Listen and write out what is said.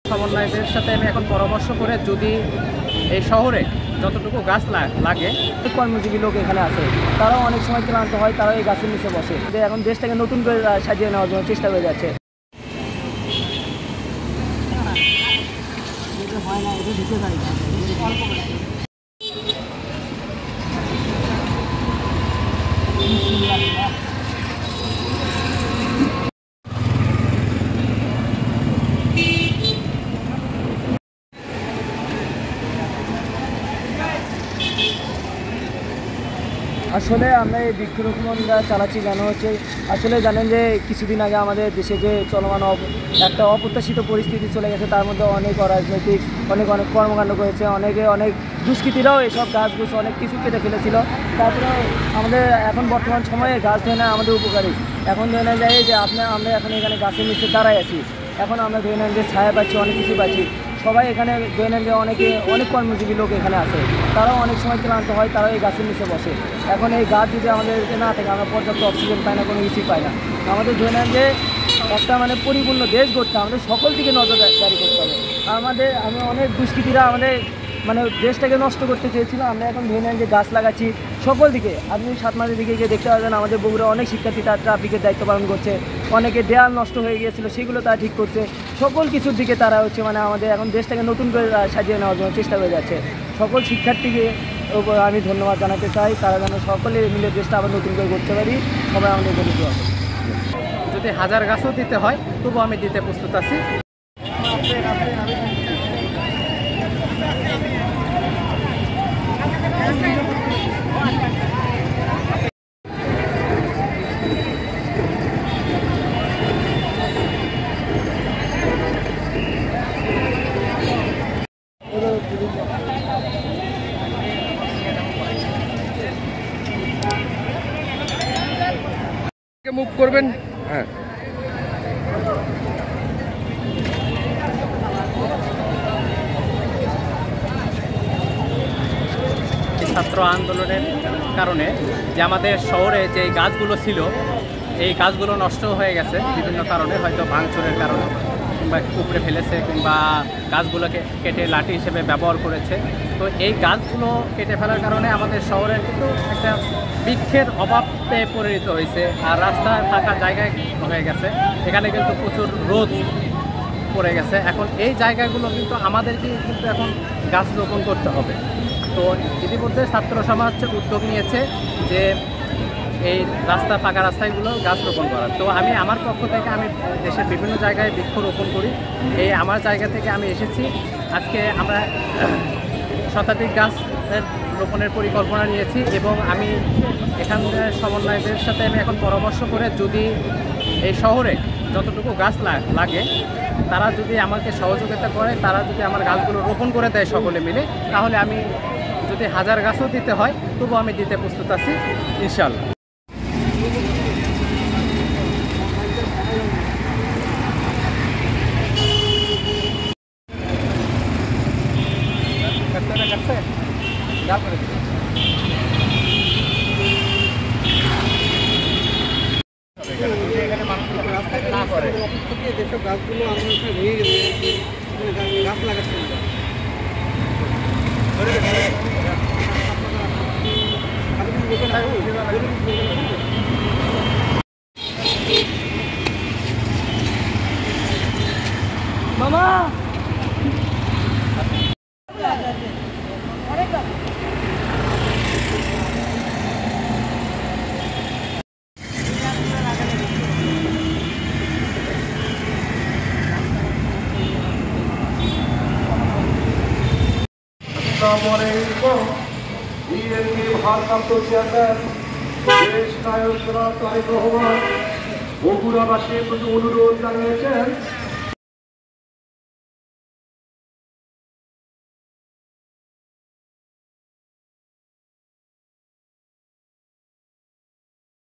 সমন্বয়কদের সাথে আমি এখন পরামর্শ করে যদি এই শহরে যতটুকু গাছ লাগে, কর্মজীবী লোক এখানে আছে, তারাও অনেক সময় ক্লান্ত হয়, তারাও এই গাছের নিচে বসে। এখন দেশটাকে নতুন করে সাজিয়ে নেওয়ার জন্য চেষ্টা করে যাচ্ছে। আসলে আমরা এই বৃক্ষরোপণটা চালাচ্ছি কেন হচ্ছে, আসলে জানেন যে কিছুদিন আগে আমাদের দেশে যে চলমান একটা অপ্রত্যাশিত পরিস্থিতি চলে গেছে, তার মধ্যে অনেক অরাজনৈতিক অনেক কর্মকাণ্ড করেছে, অনেক দুষ্কৃতীরাও এসব গাছগুছ অনেক কিছু কেটে ফেলেছিল। তারপরে আমাদের এখন বর্তমান সময়ে গাছ ধরে নেওয়া আমাদের উপকারী। এখন ধরে নেওয়া যায় যে আমরা এখন এখানে গাছের নিচে দাঁড়াই আছি, এখন আমরা ধরে নেন যে ছায়া পাচ্ছি, অনেক কিছু পাচ্ছি। সবাই এখানে ধরে নেন যে অনেক কর্মজীবী লোক এখানে আছে, তারাও অনেক সময় ক্লান্ত হয়, তারাও এই গাছের নিচে বসে। এখন এই গাছ যদি আমাদের না থাকে, আমরা পর্যাপ্ত অক্সিজেন পাই না, কোনো কিছুই পাই না। আমাদের ধরে নেন যে একটা পরিপূর্ণ দেশ গড়তে আমাদের সকল দিকে নজরদারি করতে হবে। আমি অনেক দুষ্কৃতীরা আমাদের দেশটাকে নষ্ট করতে চেয়েছিল। আমরা এখন ধরে নেন যে গাছ লাগাচ্ছি সকল দিকে। আপনি 7 মাসের দিকে গিয়ে দেখতে পাবেন আমাদের বগুড়া অনেক শিক্ষার্থী তার ট্রাফিকের দায়িত্ব পালন করছে, অনেকে দেয়াল নষ্ট হয়ে গিয়েছিল সেগুলো তারা ঠিক করছে। সকল কিছুর দিকে তারা হচ্ছে আমাদের এখন দেশটাকে নতুন করে সাজিয়ে নেওয়ার জন্য চেষ্টা করে যাচ্ছে। সকল শিক্ষার্থীকে আমি ধন্যবাদ জানাতে চাই, তারা যেন সকলে মিলে দেশটা আবার নতুন করে করতে পারি। সবাই আমাদের জন্য দোয়া করবে। যদি 1000 গাছও দিতে হয় তবু আমি দিতে প্রস্তুত আছি। মুভ করবেন। হ্যাঁ, ছাত্র আন্দোলনের কারণে যে আমাদের শহরে যে গাছগুলো ছিল, এই গাছগুলো নষ্ট হয়ে গেছে বিভিন্ন কারণে, হয়তো ভাঙচুরের কারণে কিংবা উপড়ে ফেলেছে কিংবা গাছগুলোকে কেটে লাঠি হিসেবে ব্যবহার করেছে। তো এই গাছগুলো কেটে ফেলার কারণে আমাদের শহরের কিন্তু একটা বৃক্ষের অভাবে পরিণত হয়েছে, আর রাস্তায় থাকা জায়গায় হয়ে গেছে। এখানে কিন্তু প্রচুর রোদ পড়ে গেছে। এখন এই জায়গাগুলো কিন্তু আমাদেরকে কিন্তু এখন গাছ রোপণ করতে হবে। তো ইতিমধ্যে ছাত্র সমাজ উদ্যোগ নিয়েছে যে এই ফাঁকা রাস্তাগুলো গাছ রোপণ করার। তো আমি আমার পক্ষ থেকে আমি দেশের বিভিন্ন জায়গায় বৃক্ষ রোপণ করি। এই আমার জায়গা থেকে আমি এসেছি। আজকে আমরা শতাধিক গাছ রোপণের পরিকল্পনা নিয়েছি এবং আমি এখানকার সমন্বয়কদের সাথে আমি এখন পরামর্শ করে যদি এই শহরে যতটুকু গাছ লাগে, তারা যদি আমাকে সহযোগিতা করে, তারা যদি আমার গাছগুলো রোপণ করে দেয় সকলে মিলে, তাহলে আমি যদি 1000 গাছও দিতে হয় তবু আমি দিতে প্রস্তুত আছি ইনশাআল্লাহ। যেসব গাছগুলো আমরা ভেঙে গেছে, গাছ লাগাচ্ছি মামা বিএনপি ভারপ্রাপ্ত চেয়ারম্যান দেশ নায়ক তারেক রহমান বগুড়াবাসীর প্রতি অনুরোধ জানিয়েছেন